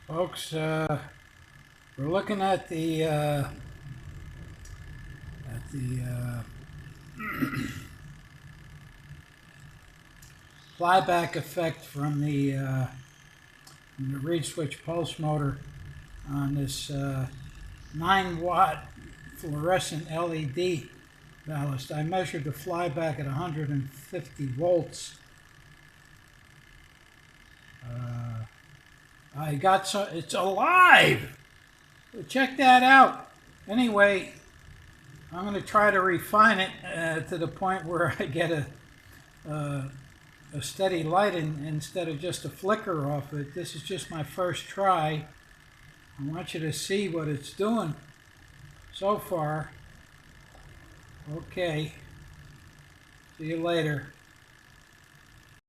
Folks, we're looking at the flyback effect from the reed switch pulse motor on this 9-watt fluorescent LED ballast. I measured the flyback at 150 volts. I got it's alive. Check that out. Anyway, I'm going to try to refine it to the point where I get a steady light instead of just a flicker off it. This is just my first try. I want you to see what it's doing so far. Okay. See you later.